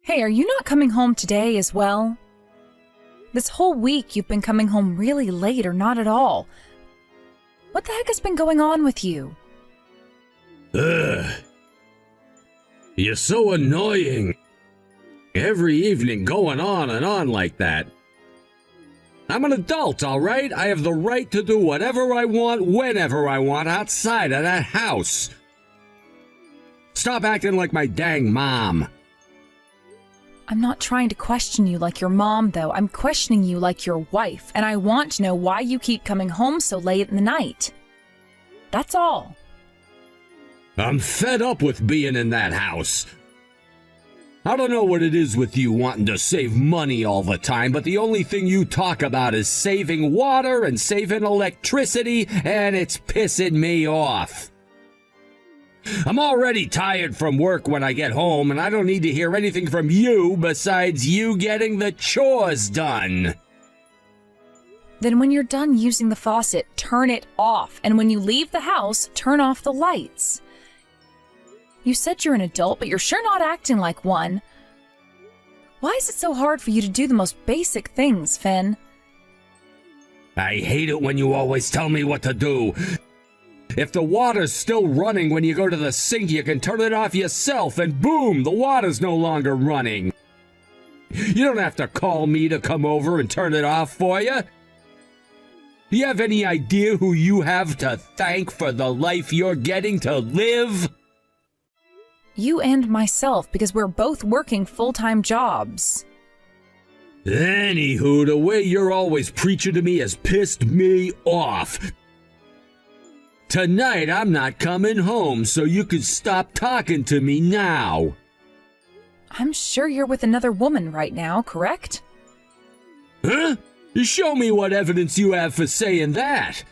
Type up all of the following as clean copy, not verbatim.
Hey, are you not coming home today as well? This whole week you've been coming home really late or not at all. What the heck has been going on with you? Ugh. You're so annoying. Every evening going on and on like that. I'm an adult, all right? I have the right to do whatever I want, whenever I want, outside of that house. Stop acting like my dang mom. I'm not trying to question you like your mom, though. I'm questioning you like your wife, and I want to know why you keep coming home so late in the night. That's all. I'm fed up with being in that house. I don't know what it is with you wanting to save money all the time, but the only thing you talk about is saving water and saving electricity, and it's pissing me off. I'm already tired from work when I get home, and I don't need to hear anything from you besides you getting the chores done. Then when you're done using the faucet, turn it off, and when you leave the house, turn off the lights. You said you're an adult, but you're sure not acting like one. Why is it so hard for you to do the most basic things, Finn? I hate it when you always tell me what to do. If the water's still running when you go to the sink, you can turn it off yourself, and boom, the water's no longer running. You don't have to call me to come over and turn it off for you. Do you have any idea who you have to thank for the life you're getting to live? You and myself, because we're both working full-time jobs. Anywho, the way you're always preaching to me has pissed me off. Tonight, I'm not coming home, so you could stop talking to me now. I'm sure you're with another woman right now, correct? Huh? Show me what evidence you have for saying that.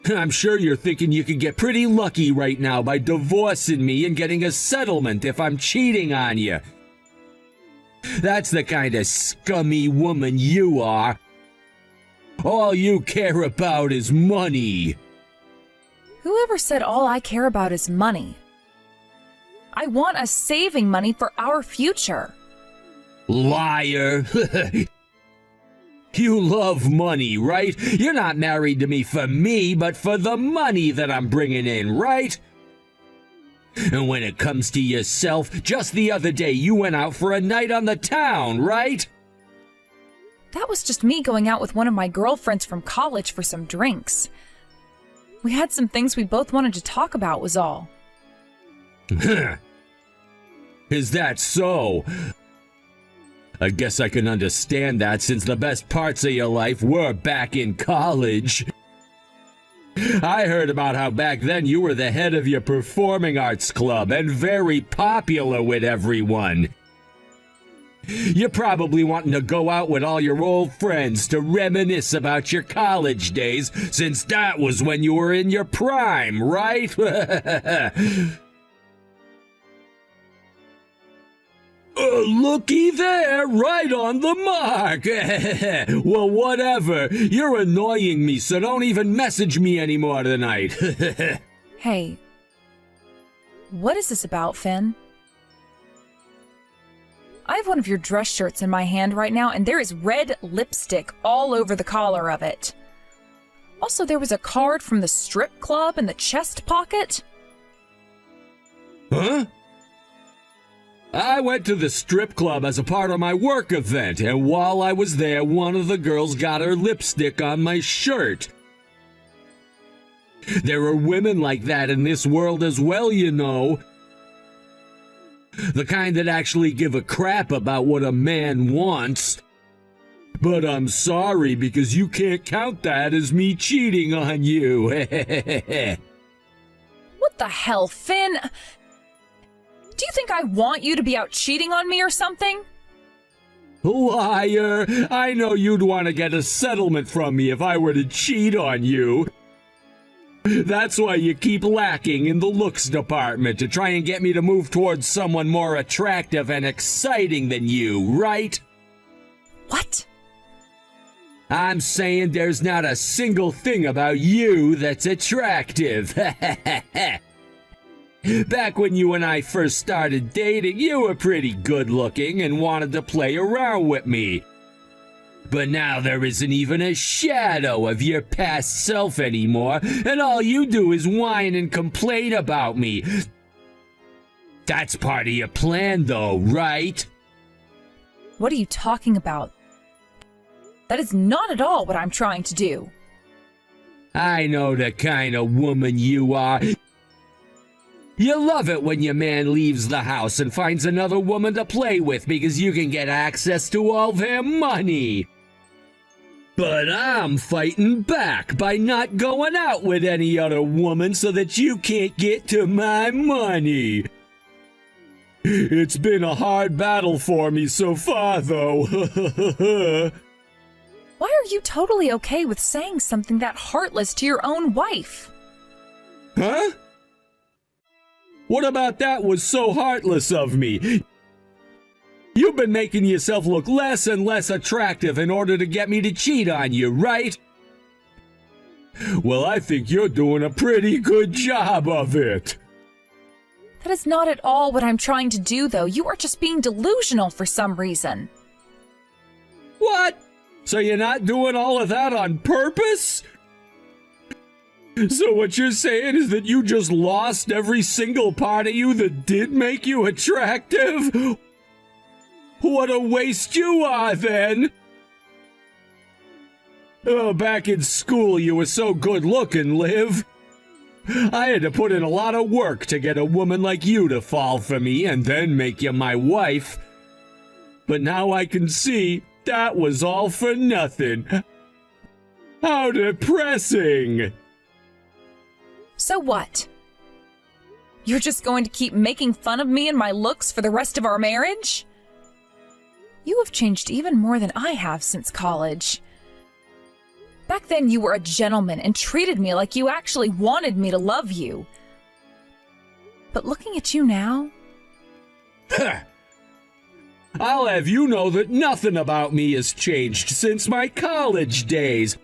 I'm sure you're thinking you could get pretty lucky right now by divorcing me and getting a settlement if I'm cheating on you. That's the kind of scummy woman you are. All you care about is money. Whoever said all I care about is money? I want us saving money for our future. Liar. You love money, right? You're not married to me for me, but for the money that I'm bringing in, right? And when it comes to yourself, just the other day you went out for a night on the town, right? That was just me going out with one of my girlfriends from college for some drinks. We had some things we both wanted to talk about, was all. Is that so? I guess I can understand that since the best parts of your life were back in college. I heard about how back then you were the head of your performing arts club and very popular with everyone. You're probably wanting to go out with all your old friends to reminisce about your college days, since that was when you were in your prime, right? Looky there, right on the mark. Well, whatever. You're annoying me, so don't even message me anymore tonight. Hey, what is this about, Finn? I have one of your dress shirts in my hand right now, and there is red lipstick all over the collar of it. Also, there was a card from the strip club in the chest pocket. Huh? I went to the strip club as a part of my work event, and while I was there, one of the girls got her lipstick on my shirt. There are women like that in this world as well, you know. The kind that actually give a crap about what a man wants. But I'm sorry, because you can't count that as me cheating on you. What the hell, Finn? Do you think I want you to be out cheating on me or something? Liar! I know you'd want to get a settlement from me if I were to cheat on you. That's why you keep lacking in the looks department, to try and get me to move towards someone more attractive and exciting than you, right? What? I'm saying there's not a single thing about you that's attractive. Back when you and I first started dating, you were pretty good looking and wanted to play around with me. But now there isn't even a shadow of your past self anymore, and all you do is whine and complain about me. That's part of your plan, though, right? What are you talking about? That is not at all what I'm trying to do. I know the kind of woman you are. You love it when your man leaves the house and finds another woman to play with because you can get access to all their money. But I'm fighting back by not going out with any other woman so that you can't get to my money. It's been a hard battle for me so far, though. Why are you totally okay with saying something that heartless to your own wife? Huh? What about that was so heartless of me? You've been making yourself look less and less attractive in order to get me to cheat on you, right? Well, I think you're doing a pretty good job of it. That is not at all what I'm trying to do, though. You are just being delusional for some reason. What? So you're not doing all of that on purpose? So what you're saying is that you just lost every single part of you that did make you attractive? What a waste you are, then! Oh, back in school you were so good looking, Liv. I had to put in a lot of work to get a woman like you to fall for me and then make you my wife. But now I can see that was all for nothing. How depressing! So what? You're just going to keep making fun of me and my looks for the rest of our marriage? You have changed even more than I have since college. Back then you were a gentleman and treated me like you actually wanted me to love you. But looking at you now... I'll have you know that nothing about me has changed since my college days.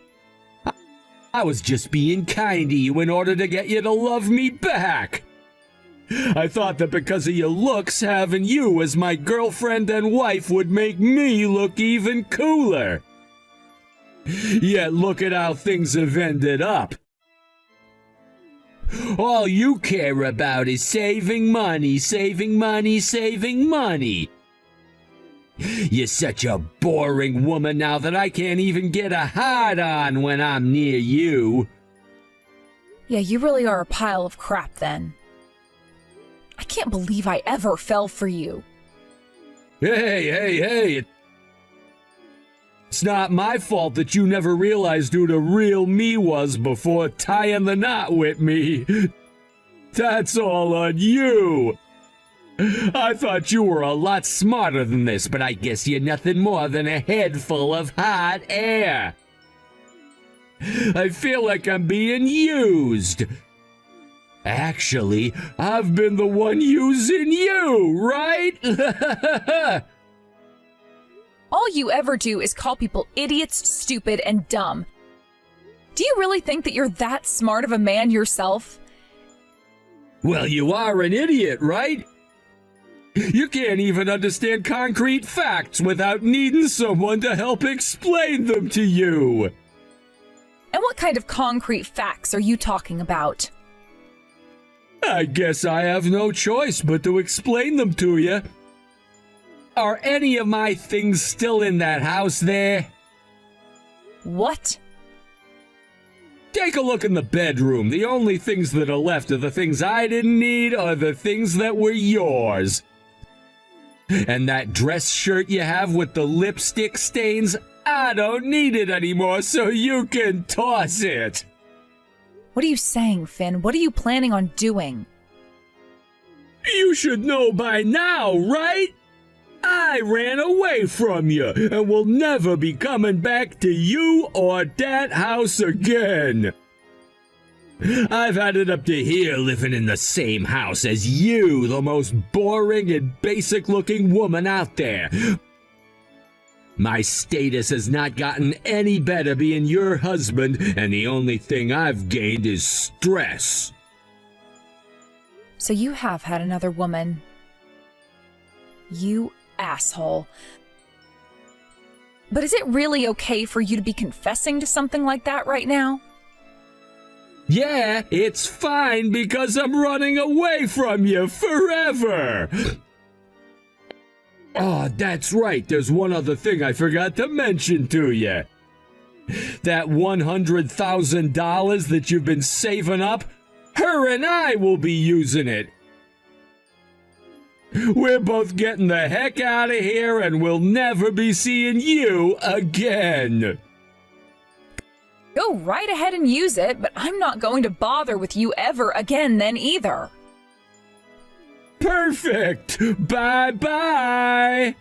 I was just being kind to you in order to get you to love me back. I thought that because of your looks, having you as my girlfriend and wife would make me look even cooler. Yet look at how things have ended up. All you care about is saving money, saving money, saving money. You're such a boring woman now that I can't even get a hard on when I'm near you. Yeah, you really are a pile of crap then. I can't believe I ever fell for you. Hey. It's not my fault that you never realized who the real me was before tying the knot with me. That's all on you. I thought you were a lot smarter than this, but I guess you're nothing more than a head full of hot air. I feel like I'm being used. Actually, I've been the one using you, right? All you ever do is call people idiots, stupid, and dumb. Do you really think that you're that smart of a man yourself? Well, you are an idiot, right? You can't even understand concrete facts without needing someone to help explain them to you. And what kind of concrete facts are you talking about? I guess I have no choice but to explain them to you. Are any of my things still in that house there? What? Take a look in the bedroom. The only things that are left are the things I didn't need or the things that were yours. And that dress shirt you have with the lipstick stains, I don't need it anymore, so you can toss it. What are you saying, Finn? What are you planning on doing? You should know by now, right? I ran away from you and will never be coming back to you or that house again. I've had it up to here living in the same house as you, the most boring and basic-looking woman out there. My status has not gotten any better being your husband, and the only thing I've gained is stress. So you have had another woman. You asshole. But is it really okay for you to be confessing to something like that right now? Yeah, it's fine because I'm running away from you forever. Oh, that's right. There's one other thing I forgot to mention to you. That $100,000 that you've been saving up, her and I will be using it. We're both getting the heck out of here and we'll never be seeing you again. Go right ahead and use it, but I'm not going to bother with you ever again then either. Perfect! Bye-bye!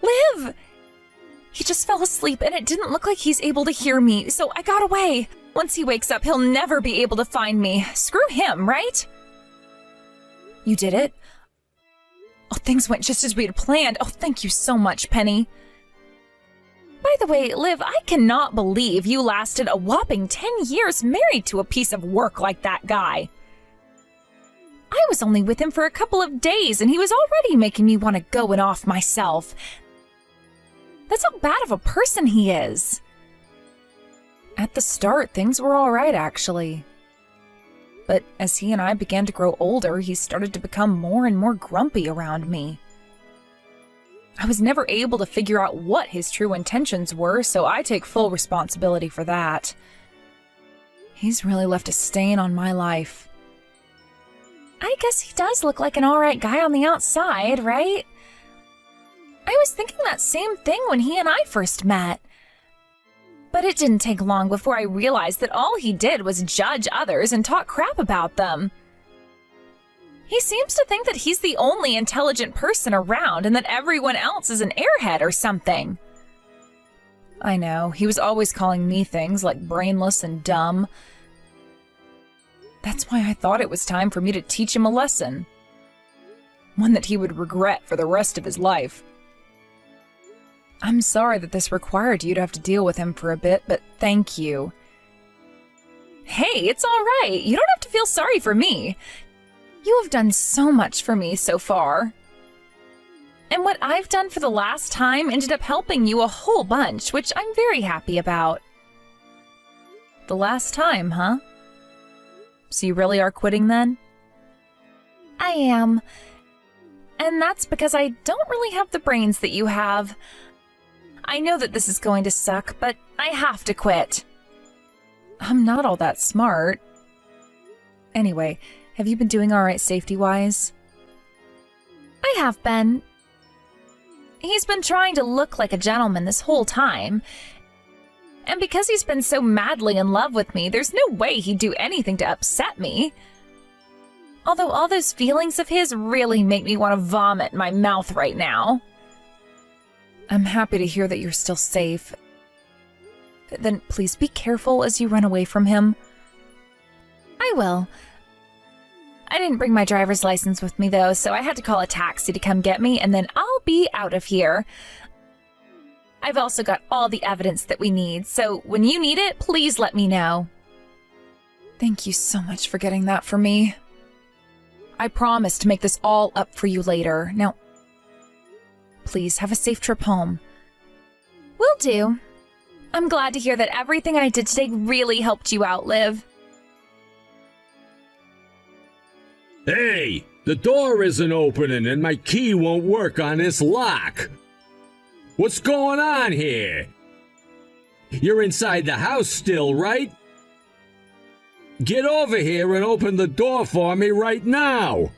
Liv! He just fell asleep and it didn't look like he's able to hear me, so I got away. Once he wakes up, he'll never be able to find me. Screw him, right? You did it? Oh, things went just as we had planned. Oh, thank you so much, Penny. By the way, Liv, I cannot believe you lasted a whopping 10 years married to a piece of work like that guy. I was only with him for a couple of days and he was already making me want to go and off myself. That's how bad of a person he is. At the start, things were all right, actually. But as he and I began to grow older, he started to become more and more grumpy around me. I was never able to figure out what his true intentions were, so I take full responsibility for that. He's really left a stain on my life. I guess he does look like an alright guy on the outside, right? I was thinking that same thing when he and I first met. But it didn't take long before I realized that all he did was judge others and talk crap about them. He seems to think that he's the only intelligent person around and that everyone else is an airhead or something. I know, he was always calling me things like brainless and dumb. That's why I thought it was time for me to teach him a lesson. One that he would regret for the rest of his life. I'm sorry that this required you to have to deal with him for a bit, but thank you. Hey, it's all right. You don't have to feel sorry for me. You have done so much for me so far. And what I've done for the last time ended up helping you a whole bunch, which I'm very happy about. The last time, huh? So you really are quitting then? I am. And that's because I don't really have the brains that you have. I know that this is going to suck, but I have to quit. I'm not all that smart. Anyway, have you been doing all right safety-wise? I have been. He's been trying to look like a gentleman this whole time. And because he's been so madly in love with me, there's no way he'd do anything to upset me. Although all those feelings of his really make me want to vomit in my mouth right now. I'm happy to hear that you're still safe. Then please be careful as you run away from him. I will. I didn't bring my driver's license with me though, so I had to call a taxi to come get me, and then I'll be out of here. I've also got all the evidence that we need, so when you need it, please let me know. Thank you so much for getting that for me. I promise to make this all up for you later. Now, please have a safe trip home. Will do. I'm glad to hear that everything I did today really helped you out, Liv. Hey, the door isn't opening and my key won't work on this lock. What's going on here? You're inside the house still, right? Get over here and open the door for me right now.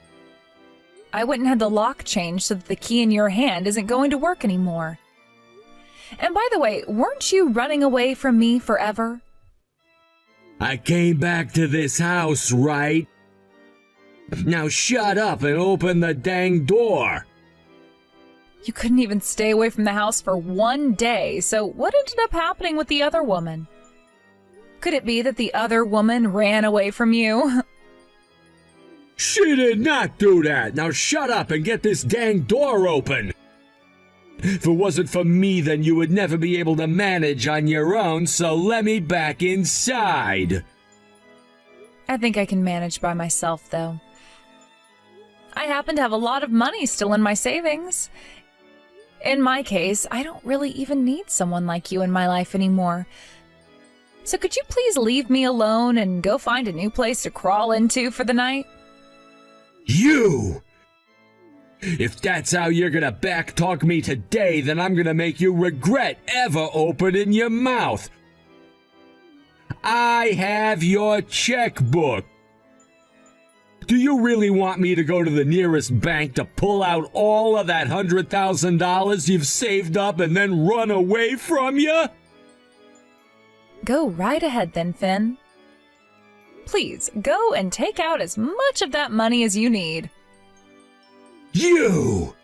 I went and had the lock changed so that the key in your hand isn't going to work anymore. And by the way, weren't you running away from me forever? I came back to this house, right? Now shut up and open the dang door. You couldn't even stay away from the house for one day, so what ended up happening with the other woman? Could it be that the other woman ran away from you? She did not do that. Now shut up and get this dang door open. If it wasn't for me, then you would never be able to manage on your own, so let me back inside. I think I can manage by myself, though. I happen to have a lot of money still in my savings. In my case, I don't really even need someone like you in my life anymore. So could you please leave me alone and go find a new place to crawl into for the night? You! If that's how you're gonna backtalk me today, then I'm gonna make you regret ever opening your mouth. I have your checkbook. Do you really want me to go to the nearest bank to pull out all of that $100,000 you've saved up and then run away from you? Go right ahead then, Finn. Please, go and take out as much of that money as you need. You!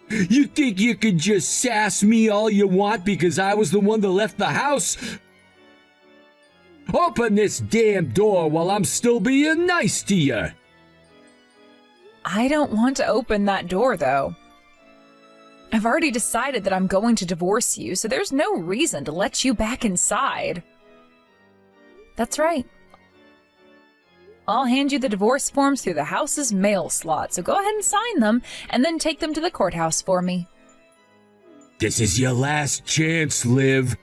You think you could just sass me all you want because I was the one that left the house? Open this damn door while I'm still being nice to you. I don't want to open that door, though. I've already decided that I'm going to divorce you, so there's no reason to let you back inside. That's right. I'll hand you the divorce forms through the house's mail slot, so go ahead and sign them, and then take them to the courthouse for me. This is your last chance, Liv.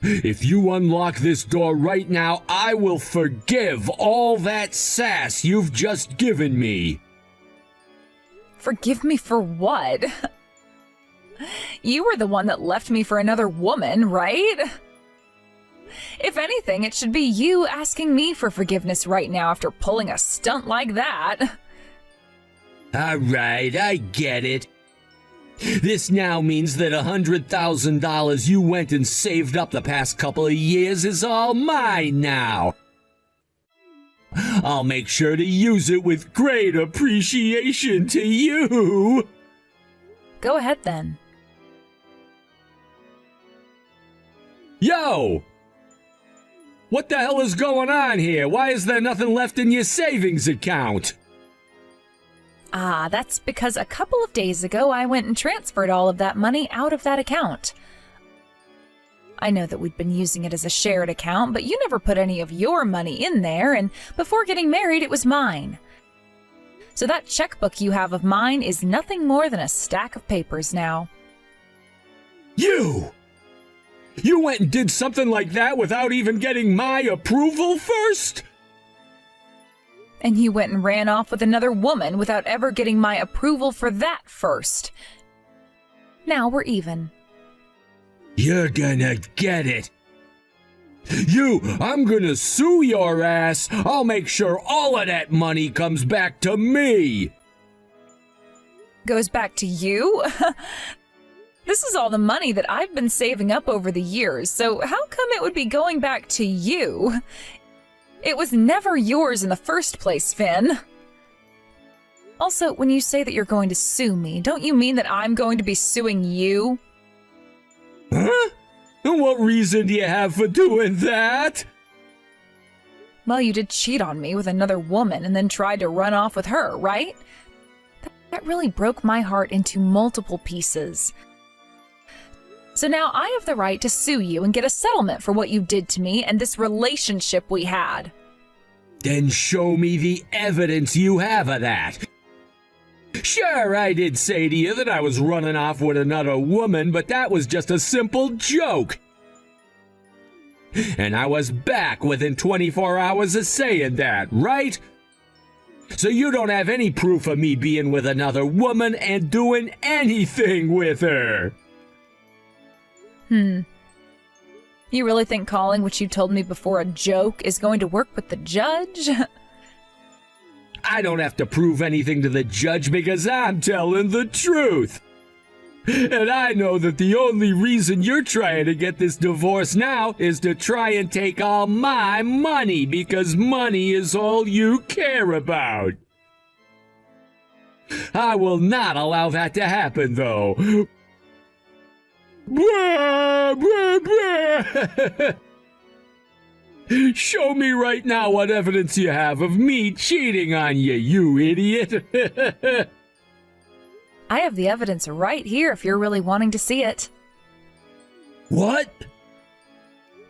If you unlock this door right now, I will forgive all that sass you've just given me. Forgive me for what? You were the one that left me for another woman, right? If anything, it should be you asking me for forgiveness right now after pulling a stunt like that. All right, I get it. This now means that $100,000 you went and saved up the past couple of years is all mine now. I'll make sure to use it with great appreciation to you. Go ahead then. Yo! What the hell is going on here? Why is there nothing left in your savings account? Ah, that's because a couple of days ago I went and transferred all of that money out of that account. I know that we'd been using it as a shared account, but you never put any of your money in there, and before getting married it was mine. So that checkbook you have of mine is nothing more than a stack of papers now. You! You went and did something like that without even getting my approval first? And you went and ran off with another woman without ever getting my approval for that first. Now we're even. You're gonna get it. I'm gonna sue your ass. I'll make sure all of that money comes back to me. Goes back to you? This is all the money that I've been saving up over the years, so how come it would be going back to you? It was never yours in the first place, Finn. Also, when you say that you're going to sue me, don't you mean that I'm going to be suing you? Huh? And what reason do you have for doing that? Well, you did cheat on me with another woman and then tried to run off with her, right? That really broke my heart into multiple pieces. So now I have the right to sue you and get a settlement for what you did to me and this relationship we had. Then show me the evidence you have of that. Sure, I did say to you that I was running off with another woman, but that was just a simple joke. And I was back within 24 hours of saying that, right? So you don't have any proof of me being with another woman and doing anything with her. You really think calling what you told me before a joke is going to work with the judge? I don't have to prove anything to the judge because I'm telling the truth. And I know that the only reason you're trying to get this divorce now is to try and take all my money because money is all you care about. I will not allow that to happen, though. Blah, blah, blah. Show me right now what evidence you have of me cheating on you, you idiot. I have the evidence right here if you're really wanting to see it. What?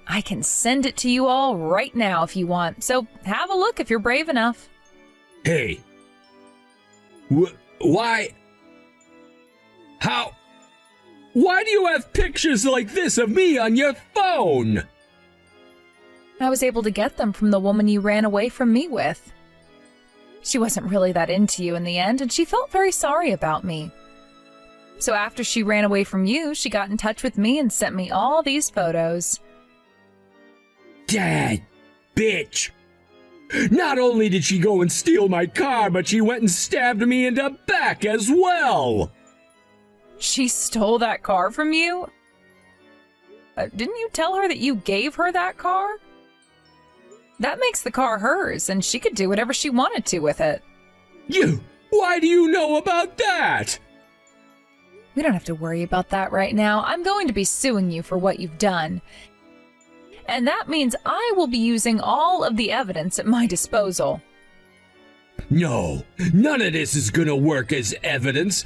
I can send it to you all right now if you want, so have a look if you're brave enough. Hey. Why? How? Why do you have pictures like this of me on your phone? I was able to get them from the woman you ran away from me with. She wasn't really that into you in the end, and she felt very sorry about me. So after she ran away from you, she got in touch with me and sent me all these photos. Dad, bitch. Not only did she go and steal my car, but she went and stabbed me in the back as well. She stole that car from you? Didn't you tell her that you gave her that car? That makes the car hers, and she could do whatever she wanted to with it. Why do you know about that? We don't have to worry about that right now. I'm going to be suing you for what you've done. And that means I will be using all of the evidence at my disposal. No, none of this is gonna work as evidence.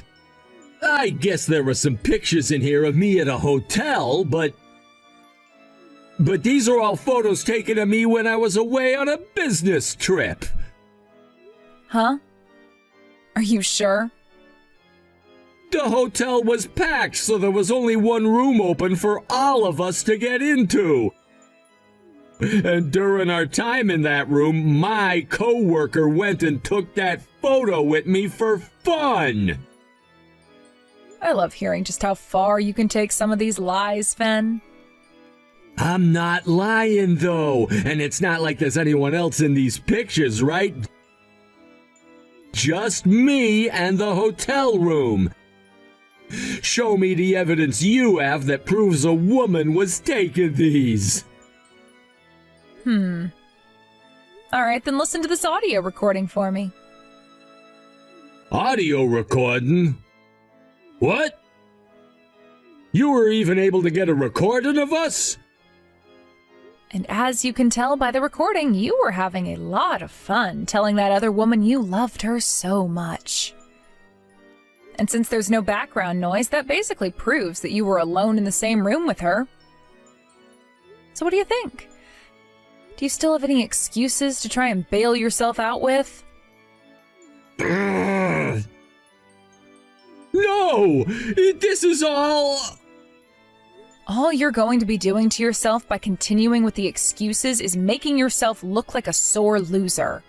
I guess there were some pictures in here of me at a hotel, but these are all photos taken of me when I was away on a business trip. Huh? Are you sure? The hotel was packed, so there was only one room open for all of us to get into. And during our time in that room, my coworker went and took that photo with me for fun. I love hearing just how far you can take some of these lies, Fen. I'm not lying, though, and it's not like there's anyone else in these pictures, right? Just me and the hotel room. Show me the evidence you have that proves a woman was taking these. All right, then listen to this audio recording for me. Audio recording? What? You were even able to get a recording of us? And as you can tell by the recording, you were having a lot of fun telling that other woman you loved her so much. And since there's no background noise, that basically proves that you were alone in the same room with her. So what do you think? Do you still have any excuses to try and bail yourself out with? No! This is all... All you're going to be doing to yourself by continuing with the excuses is making yourself look like a sore loser.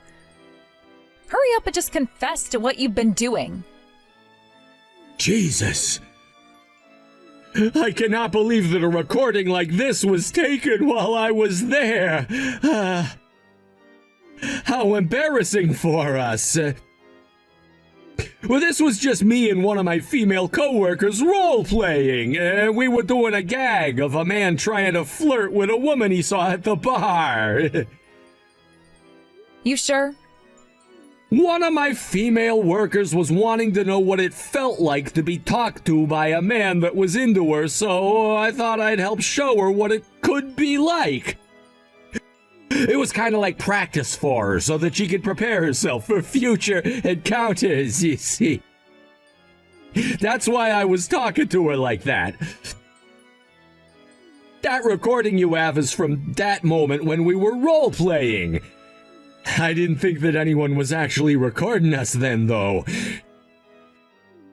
Hurry up and just confess to what you've been doing. Jesus! I cannot believe that a recording like this was taken while I was there. How embarrassing for us. Well, this was just me and one of my female coworkers role-playing. We were doing a gag of a man trying to flirt with a woman he saw at the bar. You sure? One of my female workers was wanting to know what it felt like to be talked to by a man that was into her, so I thought I'd help show her what it could be like. It was kind of like practice for her, so that she could prepare herself for future encounters, you see. That's why I was talking to her like that. That recording you have is from that moment when we were role-playing. I didn't think that anyone was actually recording us then, though.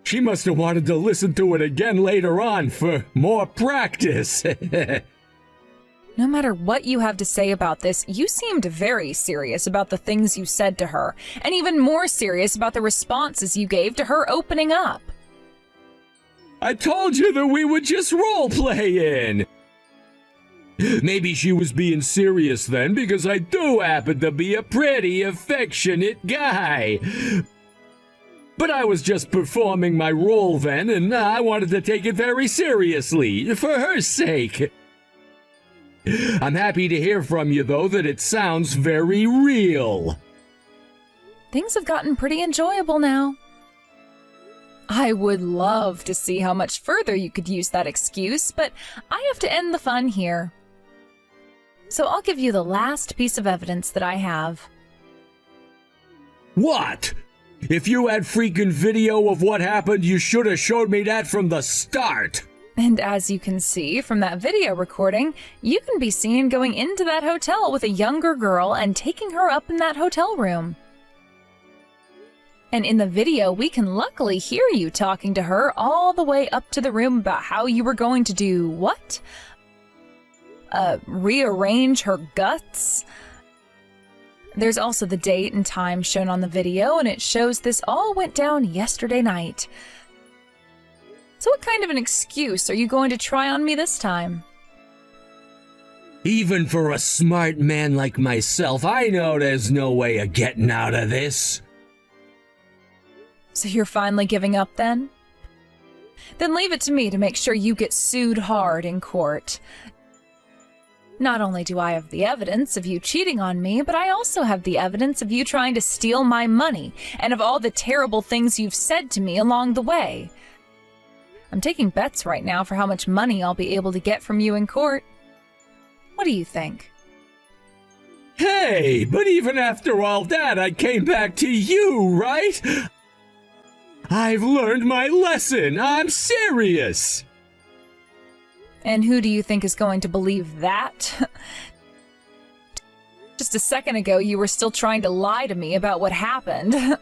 She must have wanted to listen to it again later on for more practice. No matter what you have to say about this, you seemed very serious about the things you said to her, and even more serious about the responses you gave to her opening up. I told you that we were just role-playing. Maybe she was being serious then, because I do happen to be a pretty affectionate guy. But I was just performing my role then, and I wanted to take it very seriously, for her sake. I'm happy to hear from you, though, that it sounds very real. Things have gotten pretty enjoyable now. I would love to see how much further you could use that excuse, but I have to end the fun here. So I'll give you the last piece of evidence that I have. What? If you had freaking video of what happened, you should have showed me that from the start. And as you can see from that video recording, you can be seen going into that hotel with a younger girl and taking her up in that hotel room. And in the video, we can luckily hear you talking to her all the way up to the room about how you were going to do what? Rearrange her guts? There's also the date and time shown on the video, and it shows this all went down yesterday night. So what kind of an excuse are you going to try on me this time? Even for a smart man like myself, I know there's no way of getting out of this. So you're finally giving up then? Then leave it to me to make sure you get sued hard in court. Not only do I have the evidence of you cheating on me, but I also have the evidence of you trying to steal my money and of all the terrible things you've said to me along the way. I'm taking bets right now for how much money I'll be able to get from you in court. What do you think? Hey, but even after all that, I came back to you, right? I've learned my lesson. I'm serious. And who do you think is going to believe that? Just a second ago, you were still trying to lie to me about what happened.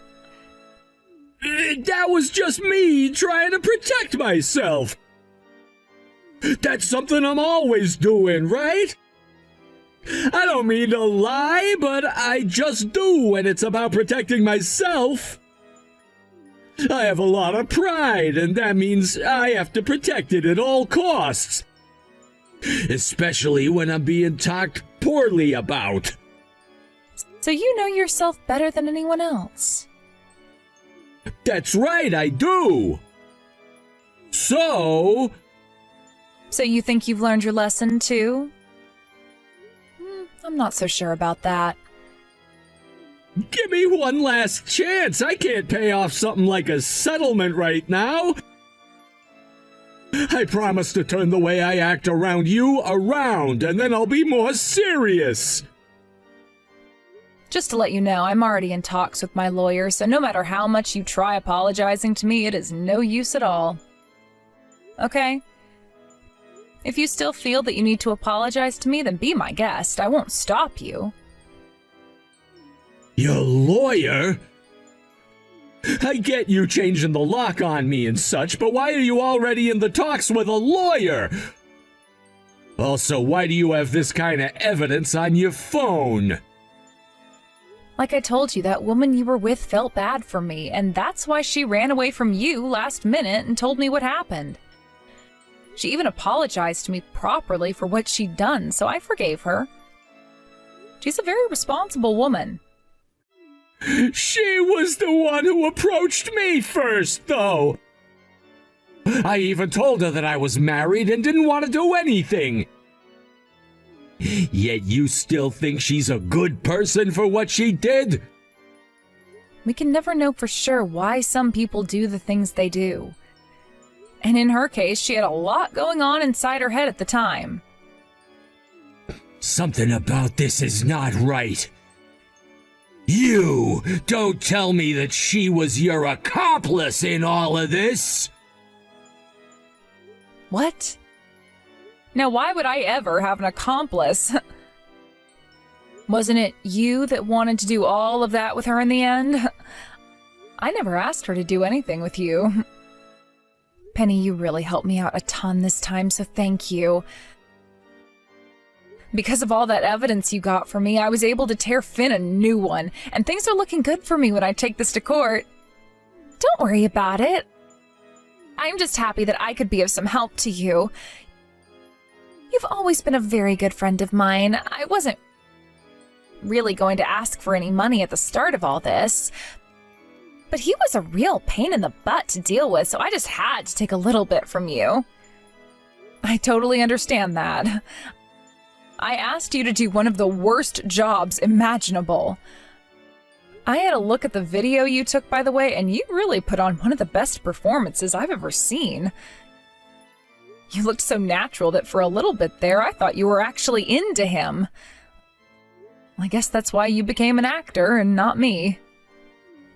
That was just me trying to protect myself. That's something I'm always doing, right? I don't mean to lie, but I just do when it's about protecting myself. I have a lot of pride, and that means I have to protect it at all costs. Especially when I'm being talked poorly about. So you know yourself better than anyone else. That's right, I do. So you think you've learned your lesson too? I'm not so sure about that. give me one last chance. I can't pay off something like a settlement right now. I promise to turn the way I act around you around, and then I'll be more serious. Just to let you know, I'm already in talks with my lawyer, so no matter how much you try apologizing to me, it is no use at all. Okay? If you still feel that you need to apologize to me, then be my guest. I won't stop you. Your lawyer? I get you changing the lock on me and such, but why are you already in the talks with a lawyer? Also, why do you have this kind of evidence on your phone? Like I told you, that woman you were with felt bad for me, and that's why she ran away from you last minute and told me what happened. She even apologized to me properly for what she'd done, so I forgave her. She's a very responsible woman. She was the one who approached me first, though. I even told her that I was married and didn't want to do anything. Yet you still think she's a good person for what she did? We can never know for sure why some people do the things they do. And in her case, she had a lot going on inside her head at the time. Something about this is not right. You don't tell me that she was your accomplice in all of this. What? Now, why would I ever have an accomplice? Wasn't it you that wanted to do all of that with her in the end? I never asked her to do anything with you. Penny, you really helped me out a ton this time, so thank you. Because of all that evidence you got for me, I was able to tear Finn a new one, and things are looking good for me when I take this to court. Don't worry about it. I'm just happy that I could be of some help to you. You've always been a very good friend of mine. I wasn't really going to ask for any money at the start of all this, but he was a real pain in the butt to deal with, so I just had to take a little bit from you. I totally understand that. I asked you to do one of the worst jobs imaginable. I had a look at the video you took, by the way, and you really put on one of the best performances I've ever seen. You looked so natural that for a little bit there, I thought you were actually into him. I guess that's why you became an actor and not me.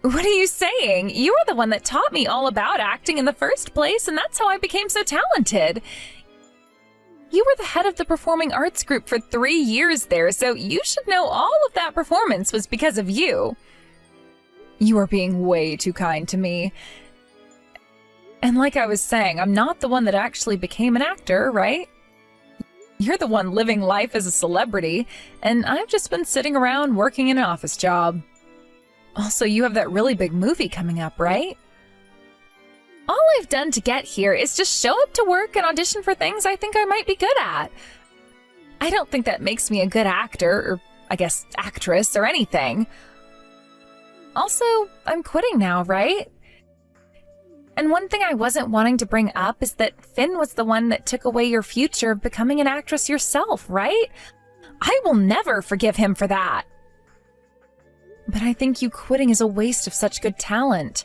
What are you saying? You were the one that taught me all about acting in the first place, and that's how I became so talented. You were the head of the performing arts group for 3 years there, so you should know all of that performance was because of you. You are being way too kind to me. And like I was saying, I'm not the one that actually became an actor, right? You're the one living life as a celebrity, and I've just been sitting around working in an office job. Also, you have that really big movie coming up, right? All I've done to get here is just show up to work and audition for things I think I might be good at. I don't think that makes me a good actor, or I guess actress, or anything. Also, I'm quitting now, right? And one thing I wasn't wanting to bring up is that Finn was the one that took away your future of becoming an actress yourself, right? I will never forgive him for that. But I think you quitting is a waste of such good talent.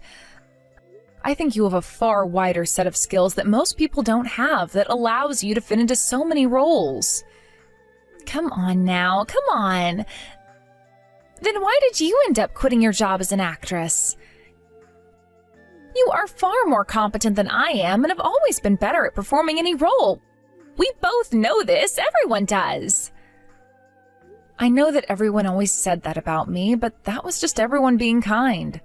I think you have a far wider set of skills that most people don't have that allows you to fit into so many roles. Come on now, come on. Then why did you end up quitting your job as an actress? You are far more competent than I am and have always been better at performing any role. We both know this, everyone does. I know that everyone always said that about me, but that was just everyone being kind.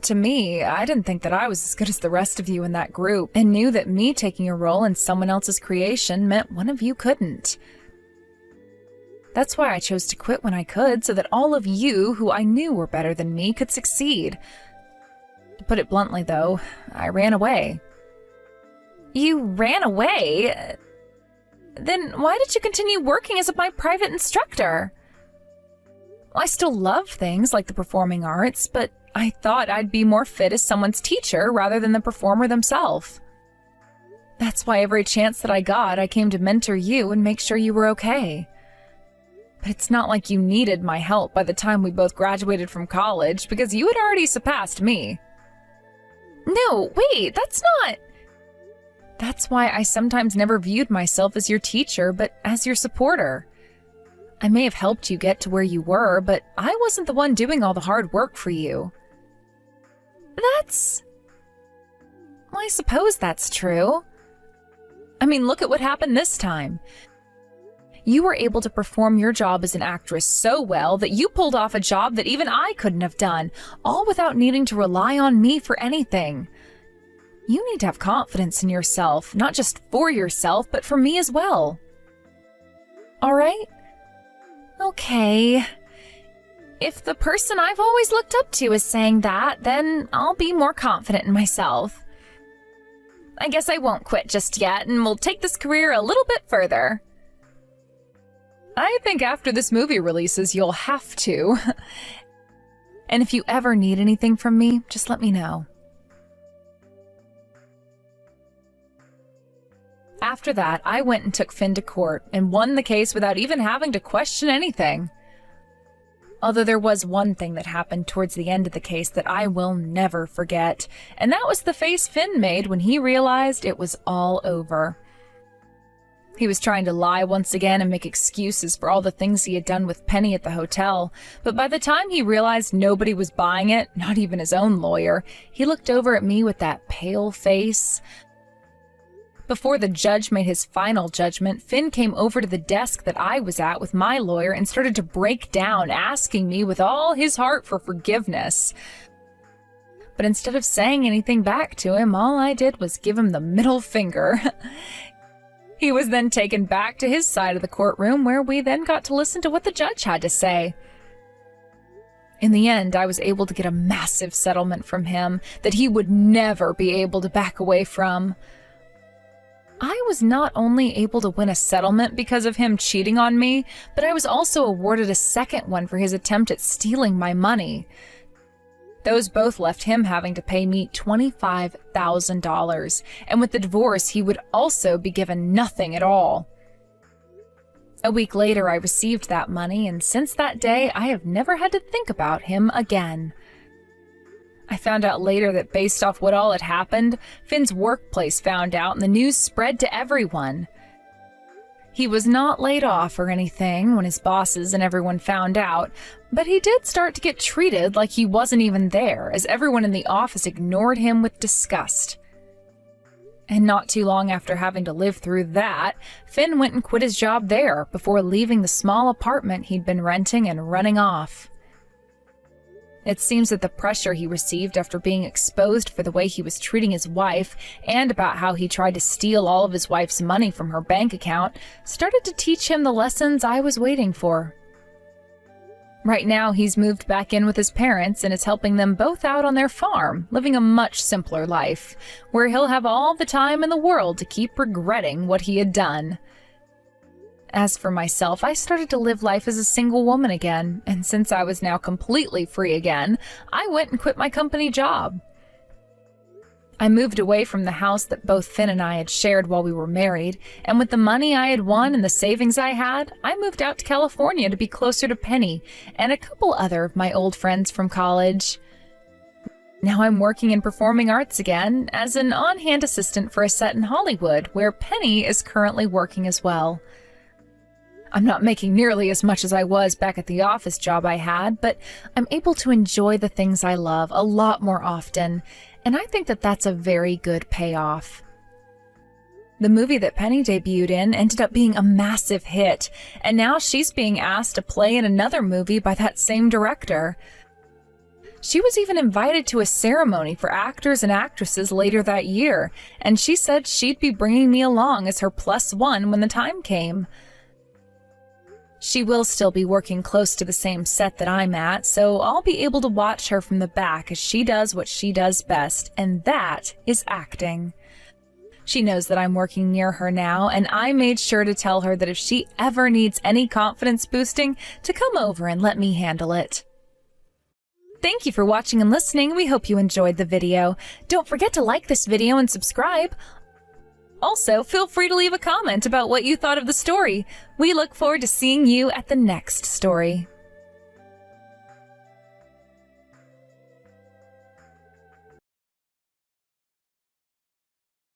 To me, I didn't think that I was as good as the rest of you in that group, and knew that me taking a role in someone else's creation meant one of you couldn't. That's why I chose to quit when I could, so that all of you who I knew were better than me could succeed. To put it bluntly, though, I ran away. You ran away? Then why did you continue working as my private instructor? I still love things like the performing arts, but I thought I'd be more fit as someone's teacher rather than the performer themselves. That's why every chance that I got, I came to mentor you and make sure you were okay. But it's not like you needed my help by the time we both graduated from college, because you had already surpassed me. No, wait, that's not... That's why I sometimes never viewed myself as your teacher, but as your supporter. I may have helped you get to where you were, but I wasn't the one doing all the hard work for you. That's... Well, I suppose that's true. I mean, look at what happened this time. You were able to perform your job as an actress so well that you pulled off a job that even I couldn't have done, all without needing to rely on me for anything. You need to have confidence in yourself, not just for yourself, but for me as well. All right? Okay. If the person I've always looked up to is saying that, then I'll be more confident in myself. I guess I won't quit just yet, and we'll take this career a little bit further. I think after this movie releases, you'll have to. And if you ever need anything from me, just let me know. After that, I went and took Finn to court and won the case without even having to question anything. Although there was one thing that happened towards the end of the case that I will never forget, and that was the face Finn made when he realized it was all over. He was trying to lie once again and make excuses for all the things he had done with Penny at the hotel, but by the time he realized nobody was buying it, not even his own lawyer, he looked over at me with that pale face. Before the judge made his final judgment, Finn came over to the desk that I was at with my lawyer and started to break down, asking me with all his heart for forgiveness. But instead of saying anything back to him, all I did was give him the middle finger. He was then taken back to his side of the courtroom, where we then got to listen to what the judge had to say. In the end, I was able to get a massive settlement from him that he would never be able to back away from. I was not only able to win a settlement because of him cheating on me, but I was also awarded a second one for his attempt at stealing my money. Those both left him having to pay me $25,000, and with the divorce, he would also be given nothing at all. A week later, I received that money, and since that day, I have never had to think about him again. I found out later that based off what all had happened, Finn's workplace found out and the news spread to everyone. He was not laid off or anything when his bosses and everyone found out, but he did start to get treated like he wasn't even there, as everyone in the office ignored him with disgust. And not too long after having to live through that, Finn went and quit his job there before leaving the small apartment he'd been renting and running off. It seems that the pressure he received after being exposed for the way he was treating his wife and about how he tried to steal all of his wife's money from her bank account started to teach him the lessons I was waiting for. Right now, he's moved back in with his parents and is helping them both out on their farm, living a much simpler life, where he'll have all the time in the world to keep regretting what he had done. As for myself, I started to live life as a single woman again, and since I was now completely free again, I went and quit my company job. I moved away from the house that both Finn and I had shared while we were married, and with the money I had won and the savings I had, I moved out to California to be closer to Penny and a couple other of my old friends from college. Now I'm working in performing arts again as an on-hand assistant for a set in Hollywood, where Penny is currently working as well. I'm not making nearly as much as I was back at the office job I had, but I'm able to enjoy the things I love a lot more often, and I think that that's a very good payoff. The movie that Penny debuted in ended up being a massive hit, and now she's being asked to play in another movie by that same director. She was even invited to a ceremony for actors and actresses later that year, and she said she'd be bringing me along as her +1 when the time came. She will still be working close to the same set that I'm at, so I'll be able to watch her from the back as she does what she does best, and that is acting. She knows that I'm working near her now, and I made sure to tell her that if she ever needs any confidence boosting, to come over and let me handle it. Thank you for watching and listening. We hope you enjoyed the video. Don't forget to like this video and subscribe. Also, feel free to leave a comment about what you thought of the story. We look forward to seeing you at the next story.